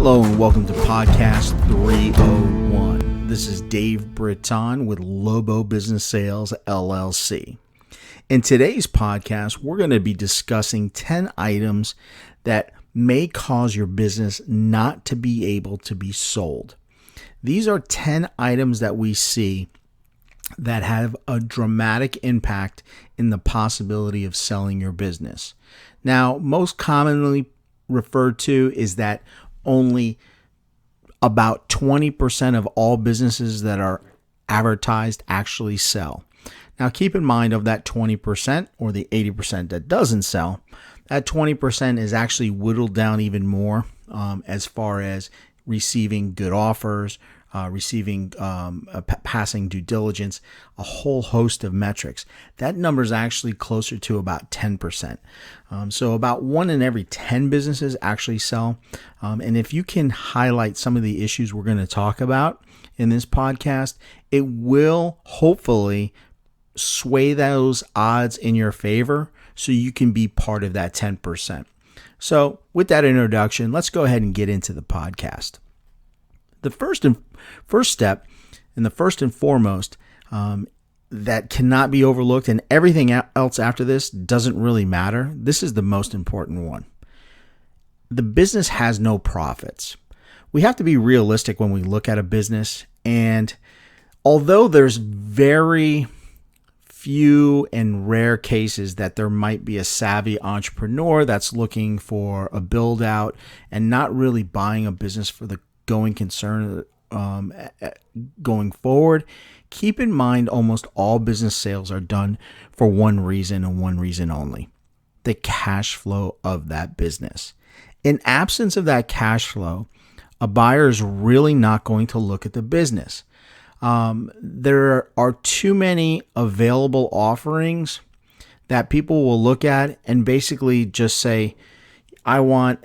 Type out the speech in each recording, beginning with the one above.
Hello and welcome to Podcast 301. This is Dave Britton with Lobo Business Sales LLC. In today's podcast, we're going to be discussing 10 items that may cause your business not to be able to be sold. These are 10 items that we see that have a dramatic impact in the possibility of selling your business. Now, most commonly referred to is that only about 20% of all businesses that are advertised actually sell. Now, keep in mind of that 20% or the 80% that doesn't sell, that 20% is actually whittled down even more as far as receiving good offers, passing due diligence, a whole host of metrics. That number is actually closer to about 10%. So about 1 in every 10 businesses actually sell. And if you can highlight some of the issues we're going to talk about in this podcast, it will hopefully sway those odds in your favor so you can be part of that 10%. So with that introduction, let's go ahead and get into the podcast. The first step and the first and foremost that cannot be overlooked, and everything else after this doesn't really matter. This is the most important one. The business has no profits. We have to be realistic when we look at a business, and although there's very few and rare cases that there might be a savvy entrepreneur that's looking for a build out and not really buying a business for the going concern going forward, keep in mind almost all business sales are done for one reason and one reason only: the cash flow of that business. In absence of that cash flow, a buyer is really not going to look at the business. There are too many available offerings that people will look at and basically just say, I want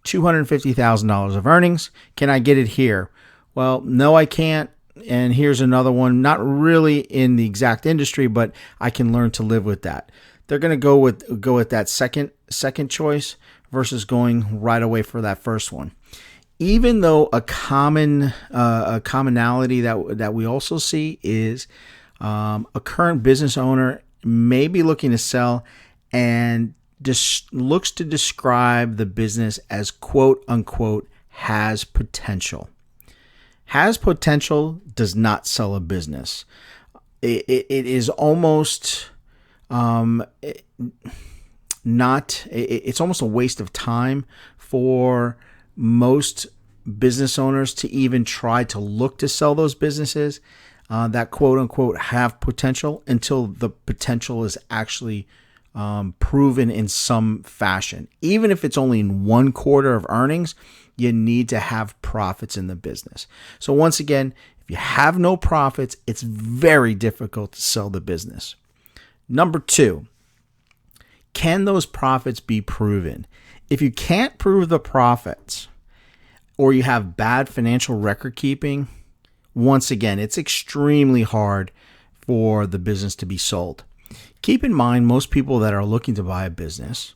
$250,000 of earnings. Can I get it here? Well, no, I can't. And here's another one, not really in the exact industry, but I can learn to live with that. They're going to go with that second choice versus going right away for that first one. Even though a commonality that we also see is a current business owner may be looking to sell and looks to describe the business as quote unquote has potential. Has potential does not sell a business. It is almost it's almost a waste of time for most business owners to even try to look to sell those businesses that quote unquote have potential until the potential is actually proven in some fashion. Even if it's only in 1 quarter of earnings, you need to have profits in the business. So once again, if you have no profits, it's very difficult to sell the business. Number 2, can those profits be proven? If you can't prove the profits or you have bad financial record keeping, once again, it's extremely hard for the business to be sold. Keep in mind, most people that are looking to buy a business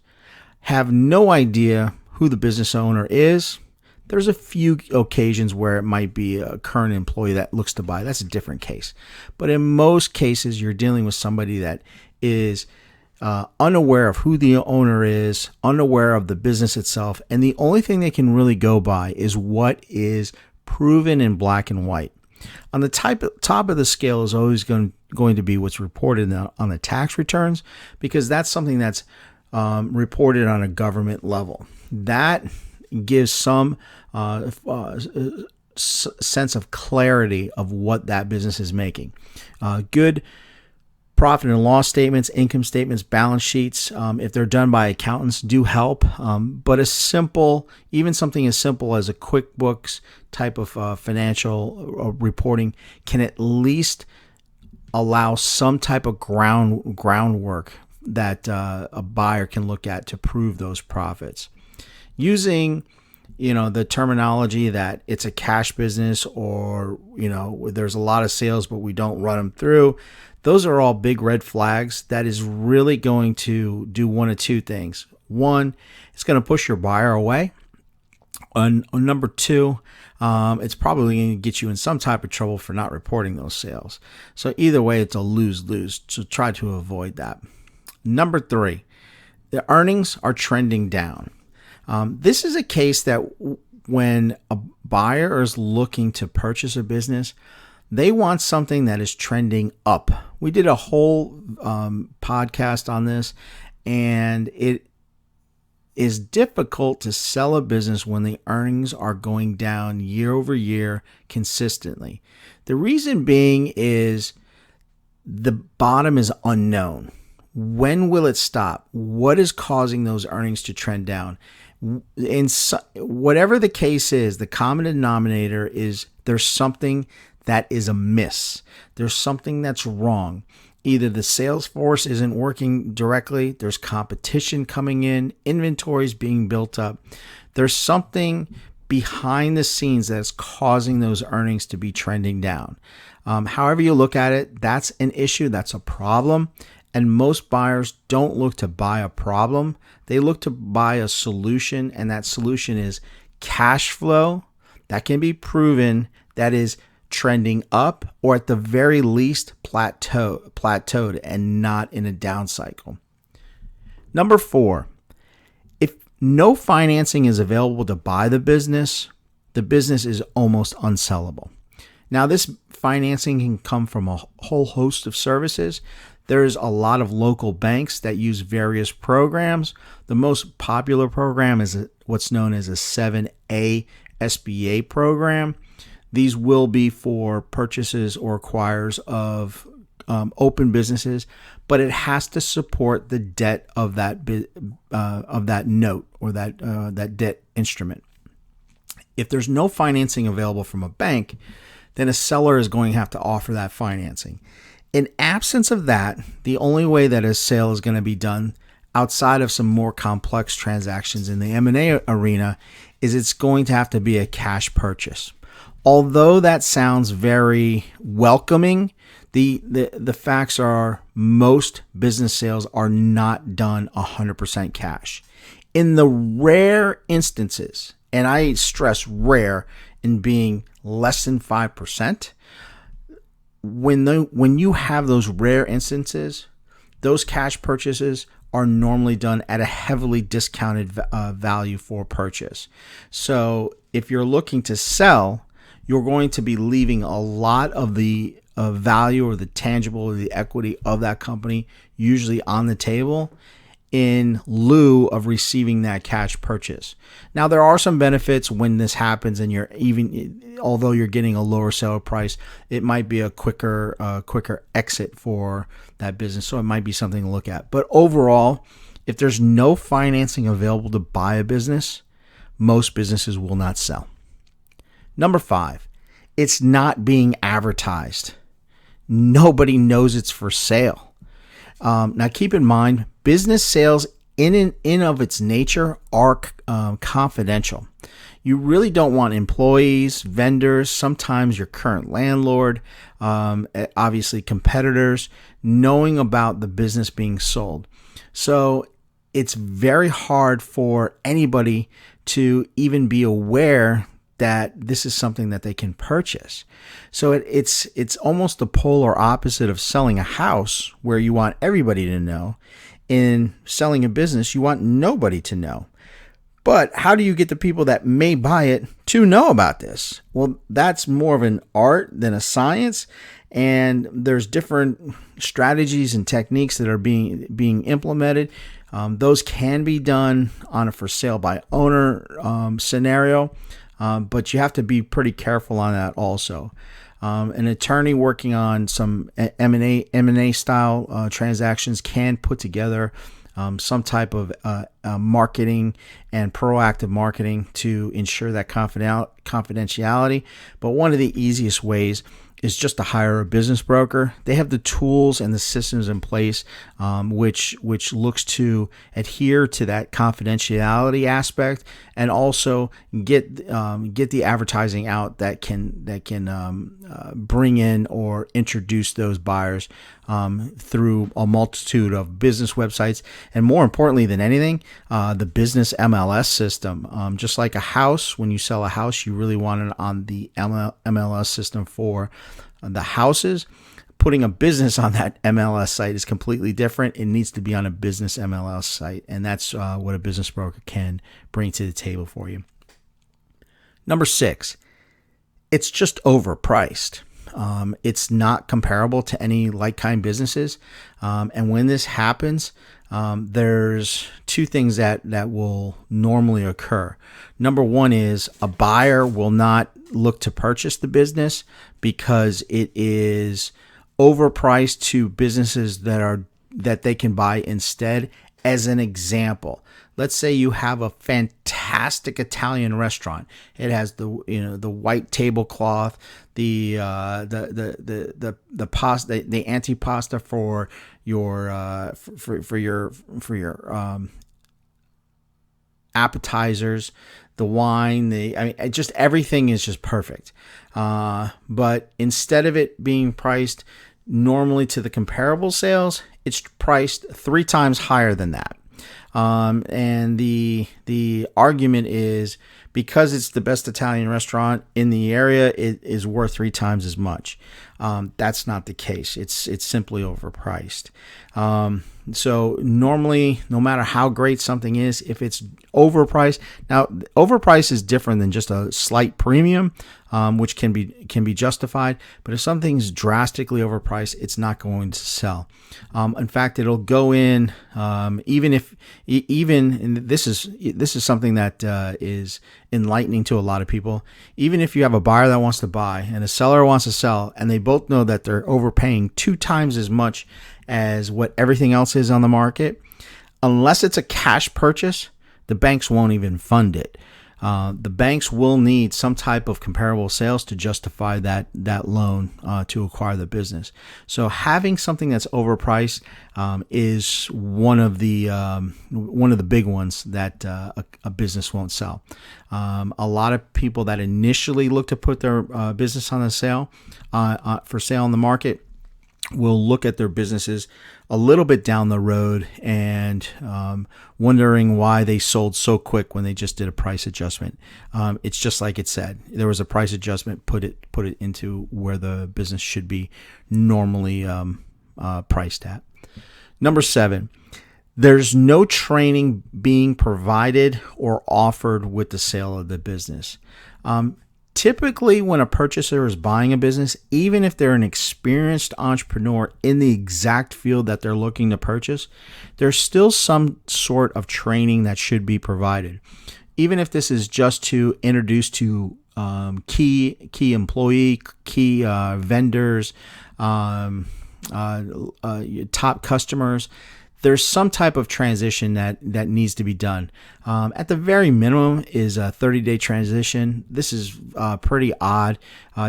have no idea who the business owner is. There's a few occasions where it might be a current employee that looks to buy. That's a different case. But in most cases, you're dealing with somebody that is unaware of who the owner is, unaware of the business itself, and the only thing they can really go by is what is proven in black and white. On the top of the scale is always going to be what's reported on the tax returns, because that's something that's reported on a government level. That gives some sense of clarity of what that business is making. Good profit and loss statements, income statements, balance sheets, if they're done by accountants, do help. But even something as simple as a QuickBooks type of financial reporting can at least allow some type of groundwork that a buyer can look at to prove those profits. Using the terminology that it's a cash business, or there's a lot of sales but we don't run them through, those are all big red flags. That is really going to do one of two things. One, it's going to push your buyer away, On number two, it's probably going to get you in some type of trouble for not reporting those sales. So either way, it's a lose-lose. So try to avoid that. Number three, the earnings are trending down. This is a case that when a buyer is looking to purchase a business, they want something that is trending up. We did a whole podcast on this, and it is difficult to sell a business when the earnings are going down year over year consistently. The reason being is the bottom is unknown. When will it stop? What is causing those earnings to trend down? Whatever the case is, the common denominator is there's something that is amiss. There's something that's wrong. Either the sales force isn't working directly, there's competition coming in, inventories being built up. There's something behind the scenes that's causing those earnings to be trending down. However you look at it, that's an issue, that's a problem. And most buyers don't look to buy a problem. They look to buy a solution, and that solution is cash flow that can be proven, that is trending up, or at the very least plateaued and not in a down cycle. Number four, if no financing is available to buy the business is almost unsellable. Now, this financing can come from a whole host of services. There's a lot of local banks that use various programs. The most popular program is what's known as a 7A SBA program. These will be for purchases or acquires of open businesses, but it has to support the debt of that note or that debt instrument. If there's no financing available from a bank, then a seller is going to have to offer that financing. In absence of that, the only way that a sale is going to be done outside of some more complex transactions in the M&A arena is it's going to have to be a cash purchase. Although that sounds very welcoming, the facts are most business sales are not done 100% cash. In the rare instances, and I stress rare in being less than 5%, when you have those rare instances, those cash purchases are normally done at a heavily discounted value for purchase. So if you're looking to sell, you're going to be leaving a lot of the value or the tangible or the equity of that company usually on the table in lieu of receiving that cash purchase. Now, there are some benefits when this happens, and although you're getting a lower sale price, it might be a quicker exit for that business. So it might be something to look at. But overall, if there's no financing available to buy a business, most businesses will not sell. Number five, it's not being advertised. Nobody knows it's for sale. Now, keep in mind, business sales in of its nature are confidential. You really don't want employees, vendors, sometimes your current landlord, obviously competitors, knowing about the business being sold. So it's very hard for anybody to even be aware that this is something that they can purchase. So it's almost the polar opposite of selling a house, where you want everybody to know. In selling a business, you want nobody to know. But how do you get the people that may buy it to know about this? Well, that's more of an art than a science, and there's different strategies and techniques that are being implemented. Those can be done on a for sale by owner scenario. But you have to be pretty careful on that also. An attorney working on some M&A style transactions can put together some type of marketing and proactive marketing to ensure that confidentiality. But one of the easiest ways is just to hire a business broker. They have the tools and the systems in place, which looks to adhere to that confidentiality aspect, and also get the advertising out that can bring in or introduce those buyers through a multitude of business websites, and more importantly than anything, the business MLS system. Just like a house, when you sell a house, you really want it on the MLS system for the houses. Putting a business on that MLS site is completely different. It needs to be on a business MLS site, and that's what a business broker can bring to the table for you. Number 6, it's just overpriced. It's not comparable to any like-kind businesses. And when this happens, there's 2 things that will normally occur. Number 1 is a buyer will not look to purchase the business because it is overpriced to businesses that they can buy instead. As an example, let's say you have a fantastic Italian restaurant. It has the white tablecloth, the pasta, the antipasta for your for your appetizers, the wine, just everything is just perfect. But instead of it being priced normally to the comparable sales, it's priced 3 times higher than that. And the argument is because it's the best Italian restaurant in the area, it is worth 3 times as much. That's not the case. It's simply overpriced. So normally, no matter how great something is, if it's overpriced, now overpriced is different than just a slight premium, which can be justified. But if something's drastically overpriced, it's not going to sell. In fact, it'll go in even and this is something that is enlightening to a lot of people. Even if you have a buyer that wants to buy and a seller wants to sell, and they both know that they're overpaying 2 times as much as what everything else is on the market, unless it's a cash purchase, the banks won't even fund it. The banks will need some type of comparable sales to justify that loan to acquire the business. So having something that's overpriced is one of the big ones that a business won't sell. A lot of people that initially look to put their business on the sale for sale on the market will look at their businesses a little bit down the road and wondering why they sold so quick when they just did a price adjustment. It's just like it said. There was a price adjustment, put it into where the business should be normally priced at. Number 7, there's no training being provided or offered with the sale of the business. Typically, when a purchaser is buying a business, even if they're an experienced entrepreneur in the exact field that they're looking to purchase, there's still some sort of training that should be provided. Even if this is just to introduce to key employee, key vendors, top customers, there's some type of transition that needs to be done. At the very minimum is a 30-day transition. This is pretty odd.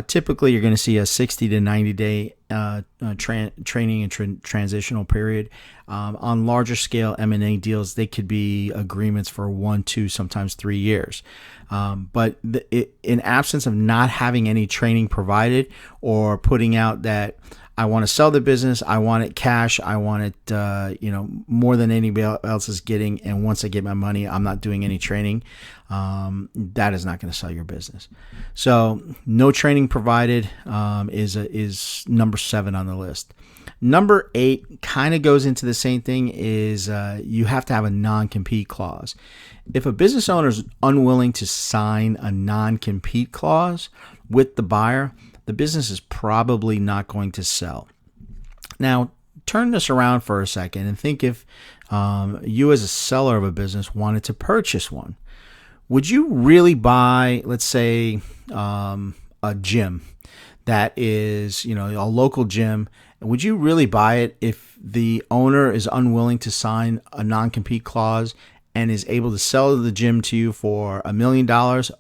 Typically, you're going to see a 60 to 90-day training and transitional period. On larger scale M&A deals, they could be agreements for 1, 2, sometimes 3 years. But in absence of not having any training provided or putting out that I want to sell the business, I want it cash, I want it more than anybody else is getting, and once I get my money, I'm not doing any training, that is not going to sell your business. So no training provided is number 7 on the list. Number 8 kind of goes into the same thing, is you have to have a non-compete clause. If a business owner is unwilling to sign a non-compete clause with the buyer, the business is probably not going to sell. Now, turn this around for a second and think if you as a seller of a business wanted to purchase one. Would you really buy, let's say, a gym that is, a local gym? Would you really buy it if the owner is unwilling to sign a non-compete clause and is able to sell the gym to you for $1 million,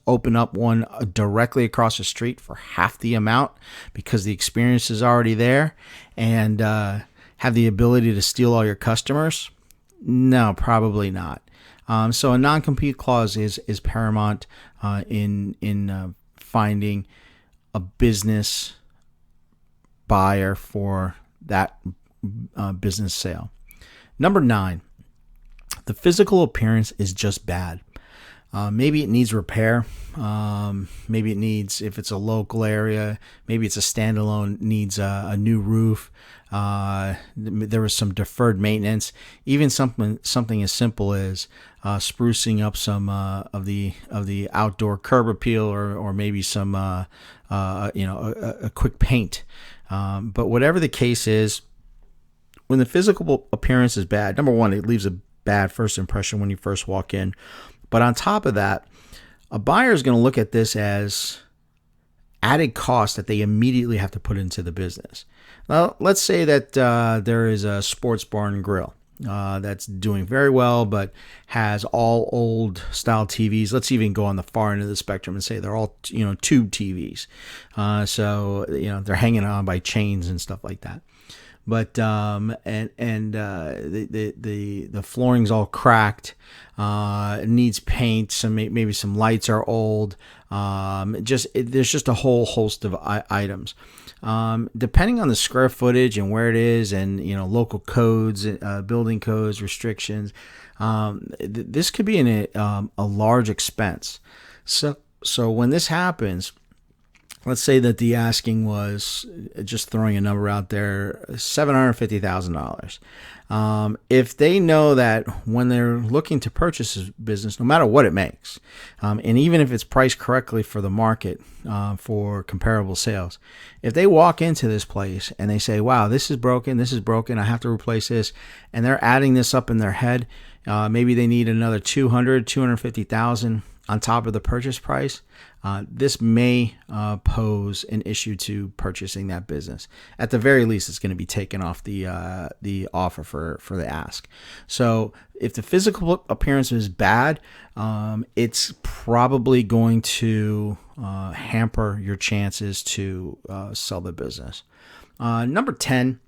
open up one directly across the street for half the amount because the experience is already there, and have the ability to steal all your customers? No, probably not. So a non-compete clause is paramount in finding a business buyer for that business sale. Number 9, the physical appearance is just bad. Maybe it needs repair. Maybe it needs, if it's a local area, maybe it's a standalone, needs a new roof. There was some deferred maintenance. Even something as simple as sprucing up some of the outdoor curb appeal, or maybe some a quick paint. But whatever the case is, when the physical appearance is bad, number 1, it leaves a bad first impression when you first walk in. But on top of that, a buyer is going to look at this as added cost that they immediately have to put into the business. Now, let's say that there is a sports bar and grill that's doing very well, but has all old style TVs. Let's even go on the far end of the spectrum and say they're all tube TVs. So they're hanging on by chains and stuff like that. But the flooring's all cracked. It needs paint. Maybe some lights are old. There's just a whole host of items. Depending on the square footage and where it is, and local codes, building codes, restrictions, this could be a large expense. So when this happens, let's say that the asking was, just throwing a number out there, $750,000. If they know that when they're looking to purchase a business, no matter what it makes, and even if it's priced correctly for the market, for comparable sales, if they walk into this place and they say, wow, this is broken, I have to replace this, and they're adding this up in their head, maybe they need another $250,000 on top of the purchase price, this may pose an issue to purchasing that business. At the very least, it's going to be taken off the offer for the ask. So if the physical appearance is bad, it's probably going to hamper your chances to sell the business. Number 10.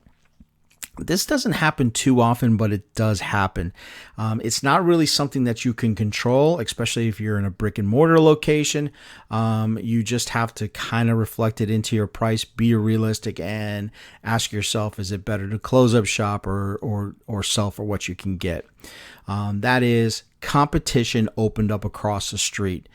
This doesn't happen too often, but it does happen. It's not really something that you can control, especially if you're in a brick and mortar location. You just have to kind of reflect it into your price, be realistic, and ask yourself, is it better to close up shop or sell for what you can get? That is, competition opened up across the street.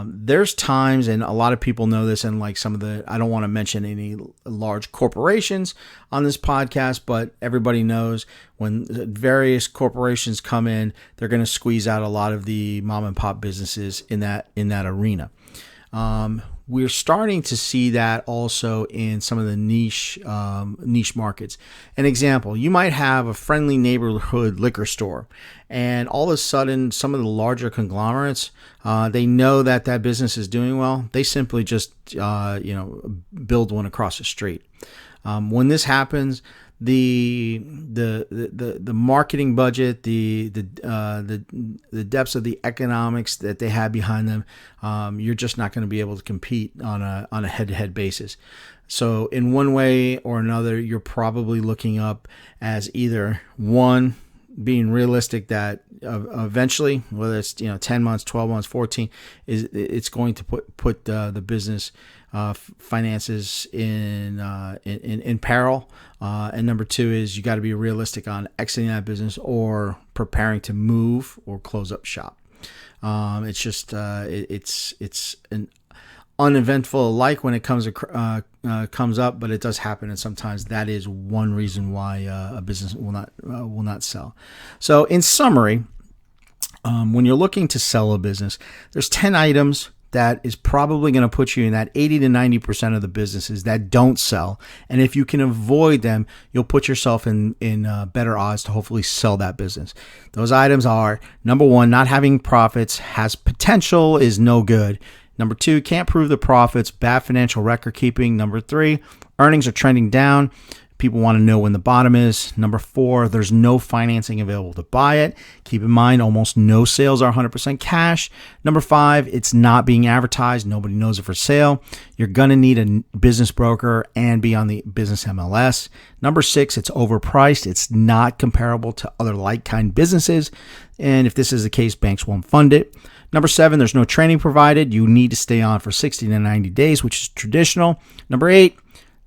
There's times, and a lot of people know this, and like some of I don't want to mention any large corporations on this podcast, but everybody knows when various corporations come in, they're going to squeeze out a lot of the mom and pop businesses in that arena. We're starting to see that also in some of the niche markets. An example, you might have a friendly neighborhood liquor store, and all of a sudden, some of the larger conglomerates, they know that business is doing well. They simply just build one across the street. When this happens, the marketing budget, the depths of the economics that they have behind them, you're just not going to be able to compete on a head-to-head basis. So in one way or another, you're probably looking up as either one, being realistic that eventually, whether it's 10 months, 12 months, 14, it's going to put the business finances in peril. And number 2 is you got to be realistic on exiting that business or preparing to move or close up shop. It's just it's an uneventful like when it comes up, but it does happen, and sometimes that is one reason why a business will not sell. So in summary, when you're looking to sell a business, there's 10 items that is probably going to put you in that 80 to 90% of the businesses that don't sell. And if you can avoid them, you'll put yourself in better odds to hopefully sell that business. Those items are, number 1, not having profits, has potential, is no good. Number 2, can't prove the profits, bad financial record keeping. Number 3, earnings are trending down. People want to know when the bottom is. Number 4, there's no financing available to buy it. Keep in mind, almost no sales are 100% cash. Number 5, it's not being advertised. Nobody knows it for sale. You're going to need a business broker and be on the business MLS. Number 6, it's overpriced. It's not comparable to other like-kind businesses. And if this is the case, banks won't fund it. Number 7, there's no training provided. You need to stay on for 60 to 90 days, which is traditional. Number 8,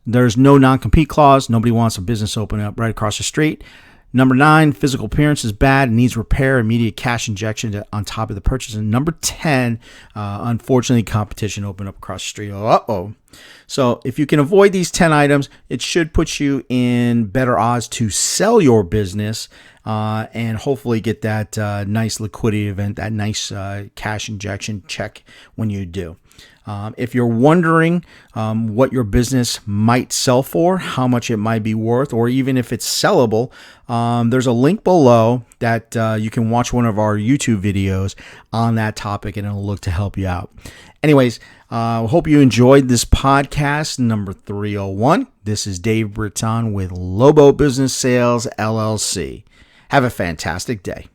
there's no non-compete clause. Nobody wants a business opening up right across the street. Number 9, physical appearance is bad and needs repair, immediate cash injection on top of the purchase. And number 10, unfortunately, competition opened up across the street. Uh-oh. So if you can avoid these 10 items, it should put you in better odds to sell your business and hopefully get that nice liquidity event, that nice cash injection check when you do. If you're wondering what your business might sell for, how much it might be worth, or even if it's sellable, there's a link below that you can watch one of our YouTube videos on that topic, and it'll look to help you out. Anyways, hope you enjoyed this podcast number 301. This is Dave Britton with Lobo Business Sales LLC. Have a fantastic day.